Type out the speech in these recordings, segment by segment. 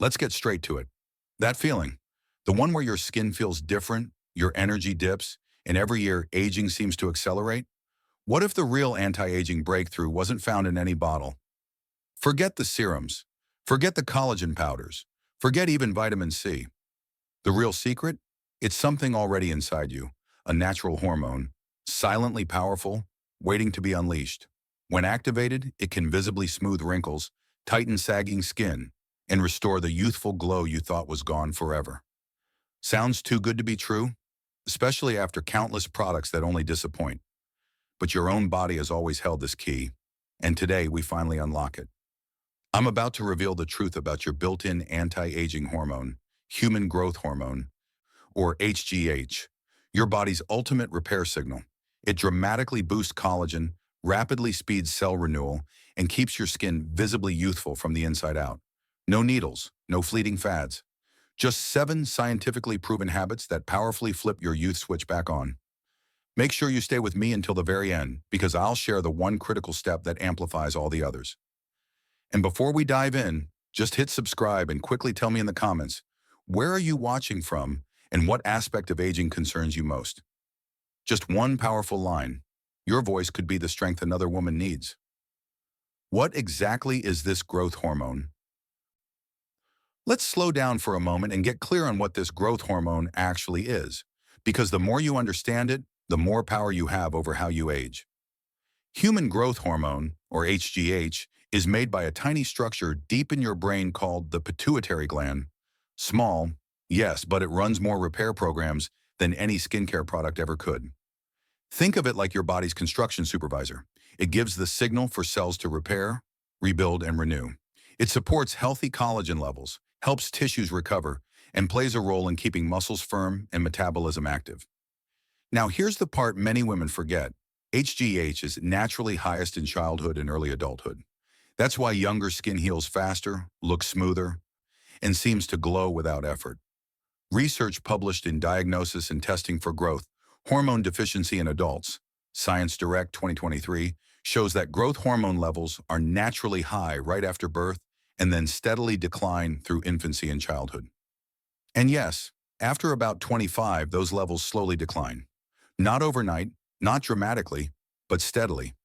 Let's get straight to it. That feeling, the one where your skin feels different, your energy dips, and every year aging seems to accelerate? What if the real anti-aging breakthrough wasn't found in any bottle? Forget the serums. Forget the collagen powders. Forget even vitamin C. The real secret? It's something already inside you, a natural hormone, silently powerful, waiting to be unleashed. When activated, it can visibly smooth wrinkles, tighten sagging skin, and restore the youthful glow you thought was gone forever. Sounds too good to be true? Especially after countless products that only disappoint. But your own body has always held this key, and today we finally unlock it. I'm about to reveal the truth about your built-in anti-aging hormone, human growth hormone, or HGH, your body's ultimate repair signal. It dramatically boosts collagen, rapidly speeds cell renewal, and keeps your skin visibly youthful from the inside out. No needles, no fleeting fads. Just 7 scientifically proven habits that powerfully flip your youth switch back on. Make sure you stay with me until the very end, because I'll share the one critical step that amplifies all the others. And before we dive in, just hit subscribe and quickly tell me in the comments, where are you watching from and what aspect of aging concerns you most? Just one powerful line. Your voice could be the strength another woman needs. What exactly is this growth hormone? Let's slow down for a moment and get clear on what this growth hormone actually is, because the more you understand it, the more power you have over how you age. Human growth hormone, or HGH, is made by a tiny structure deep in your brain called the pituitary gland. Small, yes, but it runs more repair programs than any skincare product ever could. Think of it like your body's construction supervisor. It gives the signal for cells to repair, rebuild, and renew. It supports healthy collagen levels, helps tissues recover, and plays a role in keeping muscles firm and metabolism active. Now here's the part many women forget. HGH is naturally highest in childhood and early adulthood. That's why younger skin heals faster, looks smoother, and seems to glow without effort. Research published in Diagnosis and Testing for Growth, Hormone Deficiency in Adults, Science Direct 2023, shows that growth hormone levels are naturally high right after birth and then steadily decline through infancy and childhood. And yes, after about 25, those levels slowly decline. Not overnight, not dramatically, but steadily.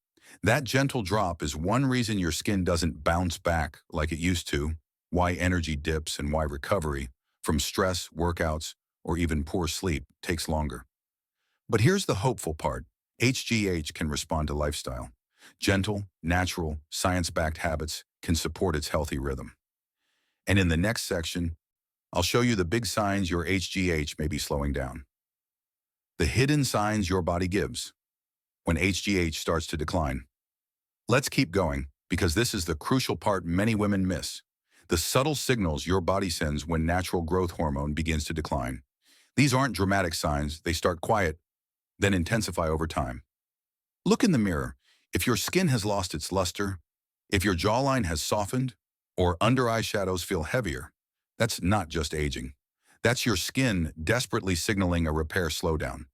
That gentle drop is one reason your skin doesn't bounce back like it used to, why energy dips, and why recovery from stress, workouts, or even poor sleep takes longer. But here's the hopeful part. HGH can respond to lifestyle. Gentle, natural, science-backed habits can support its healthy rhythm. And in the next section, I'll show you the big signs your HGH may be slowing down. The hidden signs your body gives when HGH starts to decline. Let's keep going, because this is the crucial part many women miss. The subtle signals your body sends when natural growth hormone begins to decline. These aren't dramatic signs. They start quiet, then intensify over time. Look in the mirror. If your skin has lost its luster, if your jawline has softened, or under eye shadows feel heavier, that's not just aging. That's your skin desperately signaling a repair slowdown.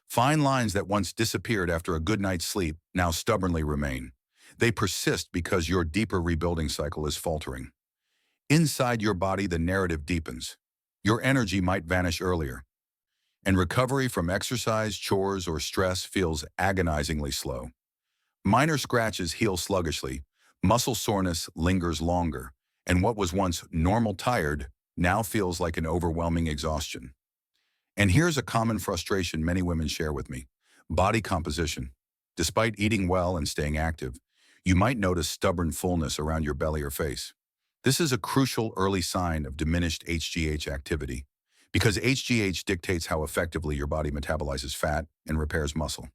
Fine lines that once disappeared after a good night's sleep now stubbornly remain. They persist because your deeper rebuilding cycle is faltering. Inside your body, the narrative deepens. Your energy might vanish earlier, and recovery from exercise, chores, or stress feels agonizingly slow. Minor scratches heal sluggishly, muscle soreness lingers longer, and what was once normal tired now feels like an overwhelming exhaustion. And here's a common frustration many women share with me: body composition. Despite eating well and staying active, you might notice stubborn fullness around your belly or face. This is a crucial early sign of diminished HGH activity, because HGH dictates how effectively your body metabolizes fat and repairs muscle.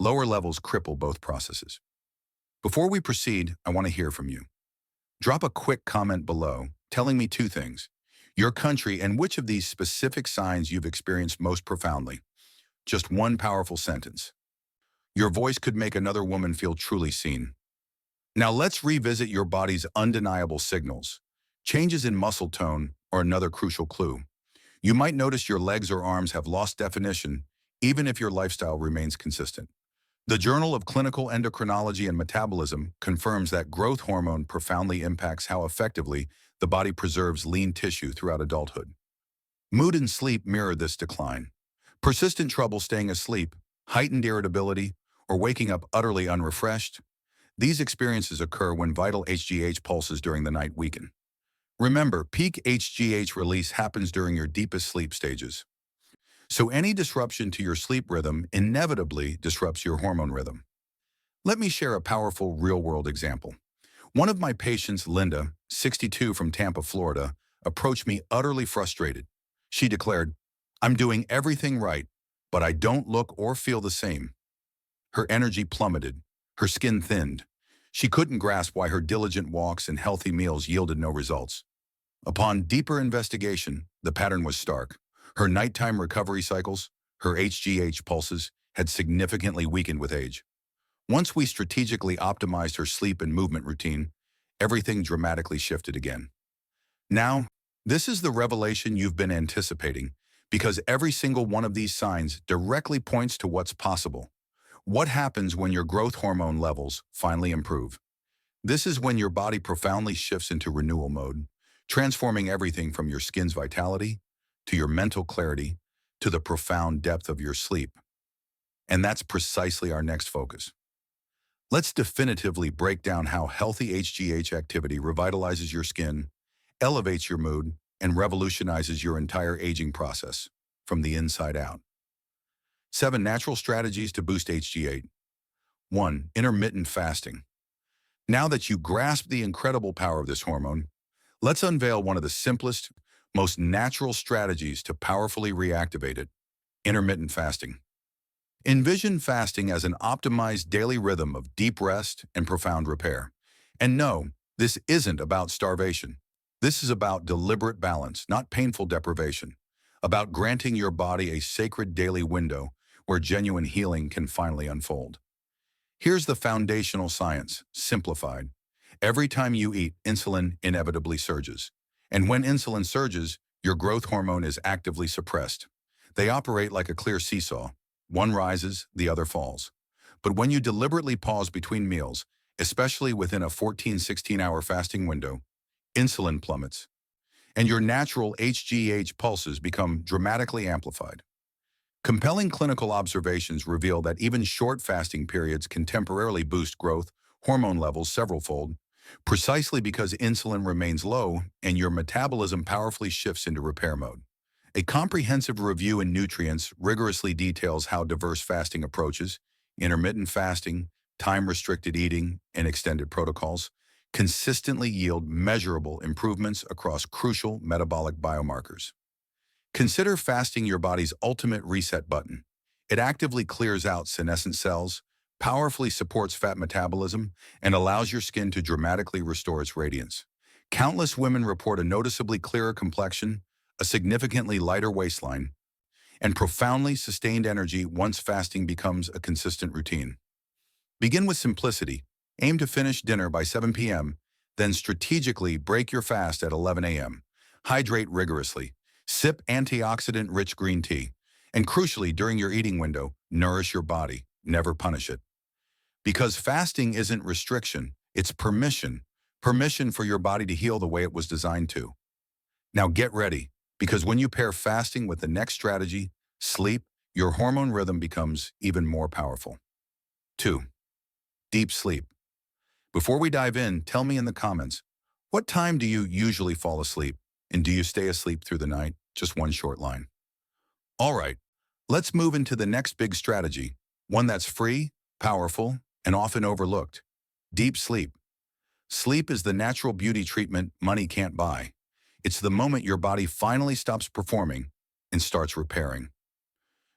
Lower levels cripple both processes. Before we proceed, I want to hear from you. Drop a quick comment below telling me 2 things: your country and which of these specific signs you've experienced most profoundly. Just one powerful sentence. Your voice could make another woman feel truly seen. Now let's revisit your body's undeniable signals. Changes in muscle tone are another crucial clue. You might notice your legs or arms have lost definition, even if your lifestyle remains consistent. The Journal of Clinical Endocrinology and Metabolism confirms that growth hormone profoundly impacts how effectively the body preserves lean tissue throughout adulthood. Mood and sleep mirror this decline. Persistent trouble staying asleep, heightened irritability, or waking up utterly unrefreshed, these experiences occur when vital HGH pulses during the night weaken. Remember, peak HGH release happens during your deepest sleep stages. So any disruption to your sleep rhythm inevitably disrupts your hormone rhythm. Let me share a powerful real-world example. One of my patients, Linda, 62 from Tampa, Florida, approached me utterly frustrated. She declared, "I'm doing everything right, but I don't look or feel the same." Her energy plummeted. Her skin thinned. She couldn't grasp why her diligent walks and healthy meals yielded no results. Upon deeper investigation, the pattern was stark. Her nighttime recovery cycles, her HGH pulses, had significantly weakened with age. Once we strategically optimized her sleep and movement routine, everything dramatically shifted again. Now, this is the revelation you've been anticipating, because every single one of these signs directly points to what's possible. What happens when your growth hormone levels finally improve? This is when your body profoundly shifts into renewal mode, transforming everything from your skin's vitality, to your mental clarity, to the profound depth of your sleep. And that's precisely our next focus. Let's definitively break down how healthy HGH activity revitalizes your skin, elevates your mood, and revolutionizes your entire aging process, from the inside out. 7 natural strategies to boost HGH. 1. Intermittent fasting. Now that you grasp the incredible power of this hormone, let's unveil one of the simplest, most natural strategies to powerfully reactivate it: intermittent fasting. Envision fasting as an optimized daily rhythm of deep rest and profound repair. And no, this isn't about starvation. This is about deliberate balance, not painful deprivation. About granting your body a sacred daily window where genuine healing can finally unfold. Here's the foundational science, simplified. Every time you eat, insulin inevitably surges. And when insulin surges, your growth hormone is actively suppressed. They operate like a clear seesaw. One rises, the other falls. But when you deliberately pause between meals, especially within a 14-16-hour fasting window, insulin plummets, and your natural HGH pulses become dramatically amplified. Compelling clinical observations reveal that even short fasting periods can temporarily boost growth hormone levels severalfold, precisely because insulin remains low and your metabolism powerfully shifts into repair mode. A comprehensive review in Nutrients rigorously details how diverse fasting approaches, intermittent fasting, time-restricted eating, and extended protocols consistently yield measurable improvements across crucial metabolic biomarkers. Consider fasting your body's ultimate reset button. It actively clears out senescent cells, powerfully supports fat metabolism, and allows your skin to dramatically restore its radiance. Countless women report a noticeably clearer complexion, a significantly lighter waistline, and profoundly sustained energy once fasting becomes a consistent routine. Begin with simplicity. Aim to finish dinner by 7 p.m., then strategically break your fast at 11 a.m. Hydrate rigorously. Sip antioxidant-rich green tea. And crucially, during your eating window, nourish your body, never punish it. Because fasting isn't restriction, it's permission. Permission for your body to heal the way it was designed to. Now get ready, because when you pair fasting with the next strategy, sleep, your hormone rhythm becomes even more powerful. 2. Deep sleep. Before we dive in, tell me in the comments, what time do you usually fall asleep? And do you stay asleep through the night? Just one short line. All right, let's move into the next big strategy, one that's free, powerful, and often overlooked: deep sleep. Sleep is the natural beauty treatment money can't buy. It's the moment your body finally stops performing and starts repairing.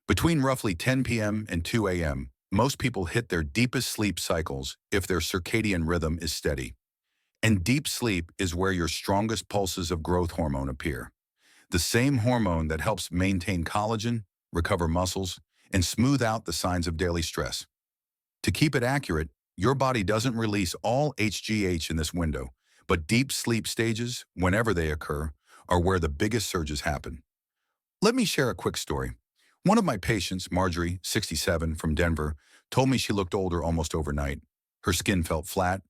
Between roughly 10 p.m. and 2 a.m., most people hit their deepest sleep cycles if their circadian rhythm is steady. And deep sleep is where your strongest pulses of growth hormone appear. The same hormone that helps maintain collagen, recover muscles, and smooth out the signs of daily stress. To keep it accurate, your body doesn't release all HGH in this window, but deep sleep stages, whenever they occur, are where the biggest surges happen. Let me share a quick story. One of my patients, Marjorie, 67, from Denver, told me she looked older almost overnight. Her skin felt flat,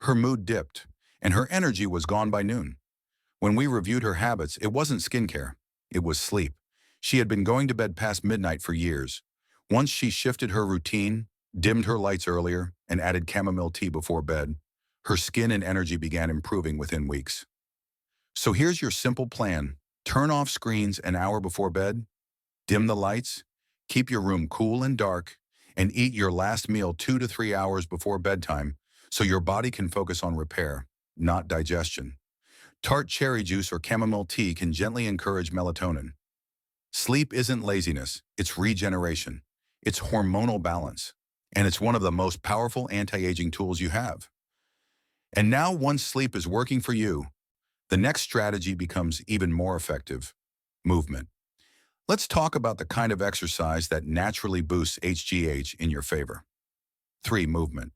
her mood dipped, and her energy was gone by noon. When we reviewed her habits, it wasn't skincare, it was sleep. She had been going to bed past midnight for years. Once she shifted her routine, dimmed her lights earlier, and added chamomile tea before bed, her skin and energy began improving within weeks. So here's your simple plan. Turn off screens an hour before bed, dim the lights, keep your room cool and dark, and eat your last meal 2 to 3 hours before bedtime so your body can focus on repair, not digestion. Tart cherry juice or chamomile tea can gently encourage melatonin. Sleep isn't laziness, it's regeneration. It's hormonal balance. And it's one of the most powerful anti-aging tools you have. And now, once sleep is working for you, the next strategy becomes even more effective: movement. Let's talk about the kind of exercise that naturally boosts HGH in your favor. 3. Movement.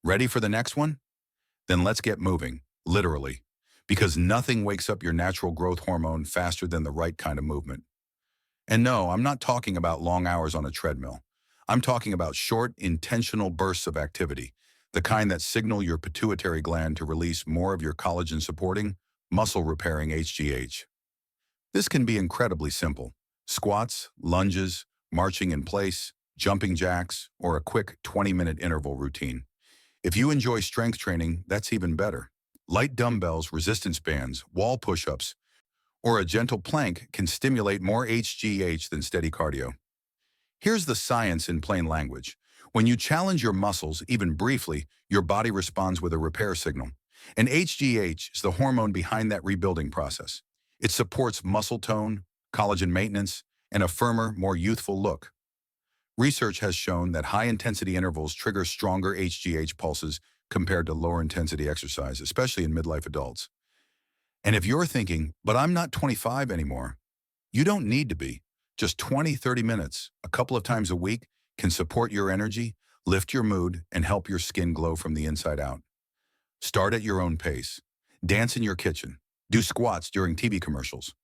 Ready for the next one? Then let's get moving, literally, because nothing wakes up your natural growth hormone faster than the right kind of movement. And no, I'm not talking about long hours on a treadmill. I'm talking about short, intentional bursts of activity, the kind that signal your pituitary gland to release more of your collagen-supporting, muscle-repairing HGH. This can be incredibly simple: squats, lunges, marching in place, jumping jacks, or a quick 20-minute interval routine. If you enjoy strength training, that's even better. Light dumbbells, resistance bands, wall push-ups, or a gentle plank can stimulate more HGH than steady cardio. Here's the science in plain language. When you challenge your muscles, even briefly, your body responds with a repair signal. And HGH is the hormone behind that rebuilding process. It supports muscle tone, collagen maintenance, and a firmer, more youthful look. Research has shown that high-intensity intervals trigger stronger HGH pulses compared to lower-intensity exercise, especially in midlife adults. And if you're thinking, but I'm not 25 anymore, you don't need to be. Just 20-30 minutes, a couple of times a week, can support your energy, lift your mood, and help your skin glow from the inside out. Start at your own pace. Dance in your kitchen. Do squats during TV commercials.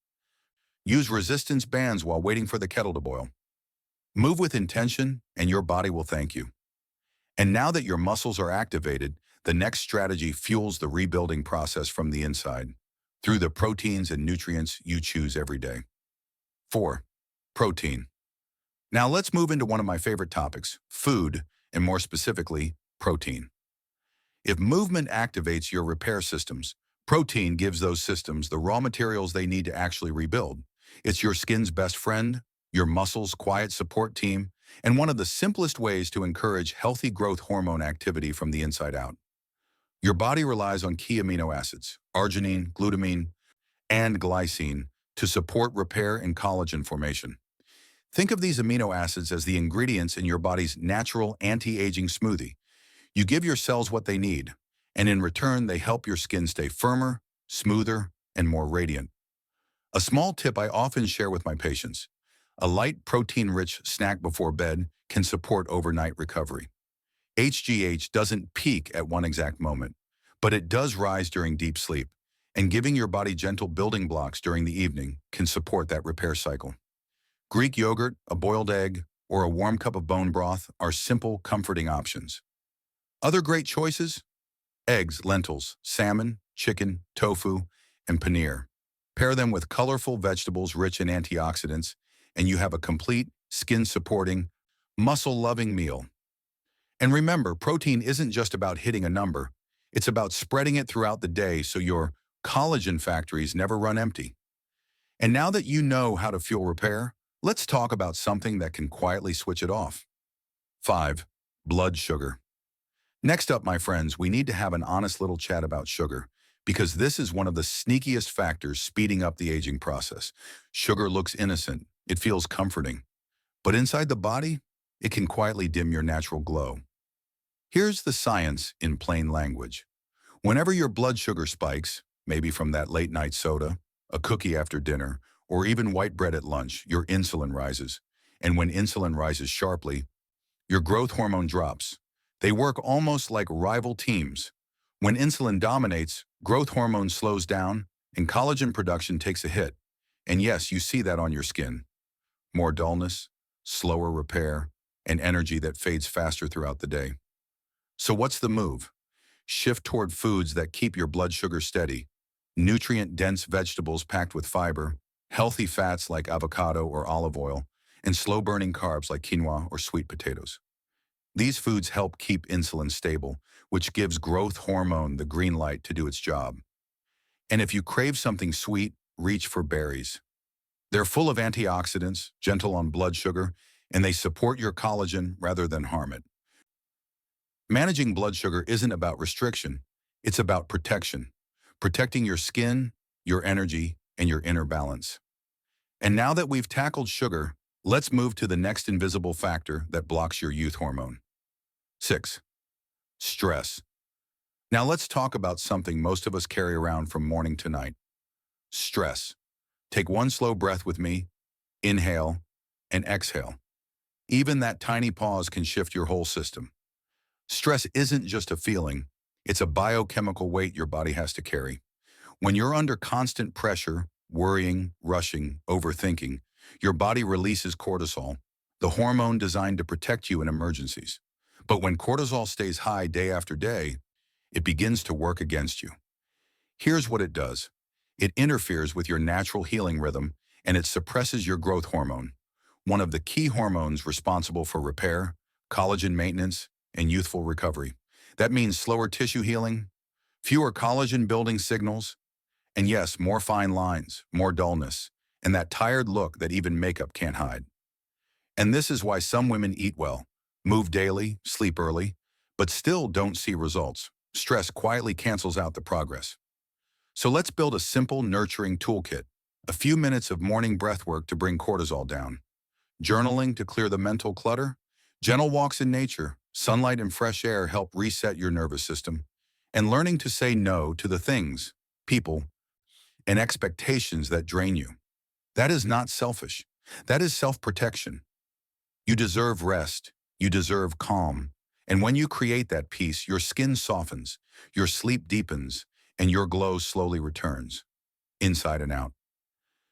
Use resistance bands while waiting for the kettle to boil. Move with intention, and your body will thank you. And now that your muscles are activated, the next strategy fuels the rebuilding process from the inside, through the proteins and nutrients you choose every day. 4. Protein. Now let's move into one of my favorite topics: food, and more specifically, protein. If movement activates your repair systems, protein gives those systems the raw materials they need to actually rebuild. It's your skin's best friend, your muscles' quiet support team, and one of the simplest ways to encourage healthy growth hormone activity from the inside out. Your body relies on key amino acids, arginine, glutamine, and glycine, to support repair and collagen formation. Think of these amino acids as the ingredients in your body's natural anti-aging smoothie. You give your cells what they need, and in return, they help your skin stay firmer, smoother, and more radiant. A small tip I often share with my patients: a light protein-rich snack before bed can support overnight recovery. HGH doesn't peak at one exact moment, but it does rise during deep sleep, and giving your body gentle building blocks during the evening can support that repair cycle. Greek yogurt, a boiled egg, or a warm cup of bone broth are simple, comforting options. Other great choices: eggs, lentils, salmon, chicken, tofu, and paneer. Pair them with colorful vegetables rich in antioxidants, and you have a complete, skin-supporting, muscle-loving meal. And remember, protein isn't just about hitting a number. It's about spreading it throughout the day so your collagen factories never run empty. And now that you know how to fuel repair, let's talk about something that can quietly switch it off. 5. Blood sugar. Next up, my friends, we need to have an honest little chat about sugar, because this is one of the sneakiest factors speeding up the aging process. Sugar looks innocent, it feels comforting, but inside the body, it can quietly dim your natural glow. Here's the science in plain language. Whenever your blood sugar spikes, maybe from that late-night soda, a cookie after dinner, or even white bread at lunch, your insulin rises. And when insulin rises sharply, your growth hormone drops. They work almost like rival teams. When insulin dominates, growth hormone slows down, and collagen production takes a hit. And yes, you see that on your skin. More dullness, slower repair, and energy that fades faster throughout the day. So what's the move? Shift toward foods that keep your blood sugar steady, nutrient-dense vegetables packed with fiber, healthy fats like avocado or olive oil, and slow-burning carbs like quinoa or sweet potatoes. These foods help keep insulin stable, which gives growth hormone the green light to do its job. And if you crave something sweet, reach for berries. They're full of antioxidants, gentle on blood sugar, and they support your collagen rather than harm it. Managing blood sugar isn't about restriction, it's about protection. Protecting your skin, your energy, and your inner balance. And now that we've tackled sugar, let's move to the next invisible factor that blocks your youth hormone. 6. Stress. Now let's talk about something most of us carry around from morning to night. Stress. Take one slow breath with me, inhale, and exhale. Even that tiny pause can shift your whole system. Stress isn't just a feeling, it's a biochemical weight your body has to carry. When you're under constant pressure, worrying, rushing, overthinking, your body releases cortisol, the hormone designed to protect you in emergencies. But when cortisol stays high day after day, it begins to work against you. Here's what it does. It interferes with your natural healing rhythm, and it suppresses your growth hormone, one of the key hormones responsible for repair, collagen maintenance, and youthful recovery. That means slower tissue healing, fewer collagen-building signals, and yes, more fine lines, more dullness, and that tired look that even makeup can't hide. And this is why some women eat well, move daily, sleep early, but still don't see results. Stress quietly cancels out the progress. So let's build a simple, nurturing toolkit. A few minutes of morning breath work to bring cortisol down. Journaling to clear the mental clutter. Gentle walks in nature, sunlight and fresh air help reset your nervous system. And learning to say no to the things, people, and expectations that drain you. That is not selfish. That is self-protection. You deserve rest. You deserve calm. And when you create that peace, your skin softens, your sleep deepens, and your glow slowly returns, inside and out.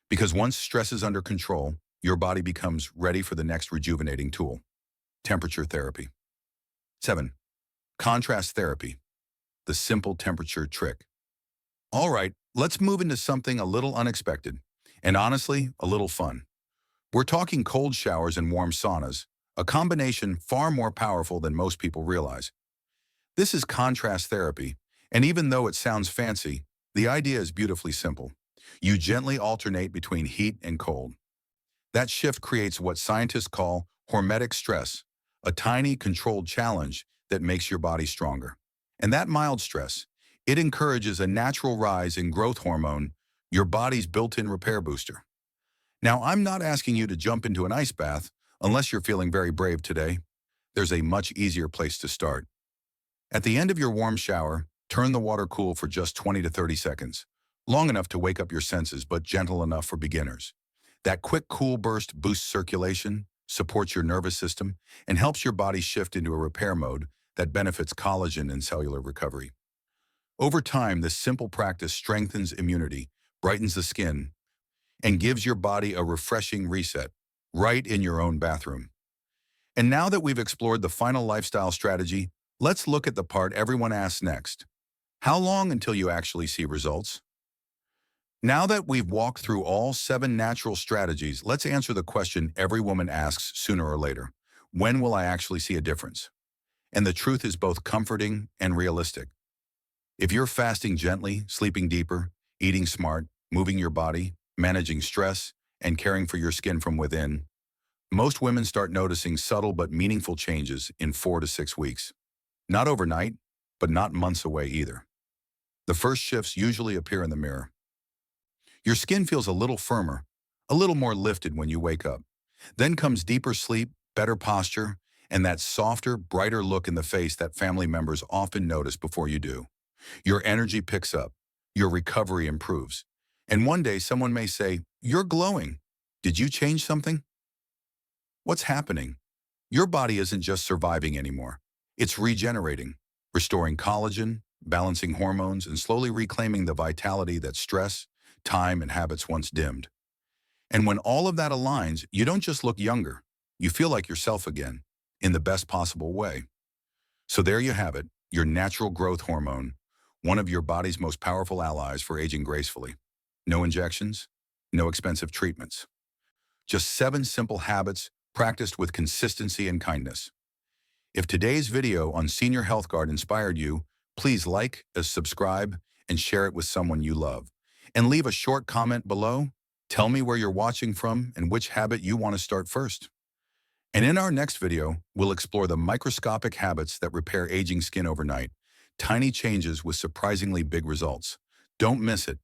Because once stress is under control, your body becomes ready for the next rejuvenating tool. Temperature therapy. 7. Contrast therapy. The simple temperature trick. All right, let's move into something a little unexpected, and honestly, a little fun. We're talking cold showers and warm saunas, a combination far more powerful than most people realize. This is contrast therapy, and even though it sounds fancy, the idea is beautifully simple. You gently alternate between heat and cold. That shift creates what scientists call hormetic stress, a tiny, controlled challenge that makes your body stronger. And that mild stress, it encourages a natural rise in growth hormone, your body's built-in repair booster. Now, I'm not asking you to jump into an ice bath unless you're feeling very brave today. There's a much easier place to start. At the end of your warm shower, turn the water cool for just 20 to 30 seconds, long enough to wake up your senses, but gentle enough for beginners. That quick cool burst boosts circulation, supports your nervous system, and helps your body shift into a repair mode that benefits collagen and cellular recovery. Over time, this simple practice strengthens immunity, brightens the skin, and gives your body a refreshing reset, right in your own bathroom. And now that we've explored the final lifestyle strategy, let's look at the part everyone asks next. How long until you actually see results? Now that we've walked through all 7 natural strategies, let's answer the question every woman asks sooner or later. When will I actually see a difference? And the truth is both comforting and realistic. If you're fasting gently, sleeping deeper, eating smart, moving your body, managing stress, and caring for your skin from within, most women start noticing subtle but meaningful changes in 4 to 6 weeks. Not overnight, but not months away either. The first shifts usually appear in the mirror. Your skin feels a little firmer, a little more lifted when you wake up. Then comes deeper sleep, better posture, and that softer, brighter look in the face that family members often notice before you do. Your energy picks up, your recovery improves. And one day someone may say, "You're glowing. Did you change something?" What's happening? Your body isn't just surviving anymore. It's regenerating, restoring collagen, balancing hormones, and slowly reclaiming the vitality that stress, time, and habits once dimmed. And when all of that aligns, you don't just look younger. You feel like yourself again. in the best possible way. So there you have it, your natural growth hormone, one of your body's most powerful allies for aging gracefully. No injections, no expensive treatments. Just 7 simple habits practiced with consistency and kindness. If today's video on Senior Health Guard inspired you, please like, subscribe, and share it with someone you love. And leave a short comment below. Tell me where you're watching from and which habit you want to start first. And in our next video, we'll explore the microscopic habits that repair aging skin overnight. Tiny changes with surprisingly big results. Don't miss it.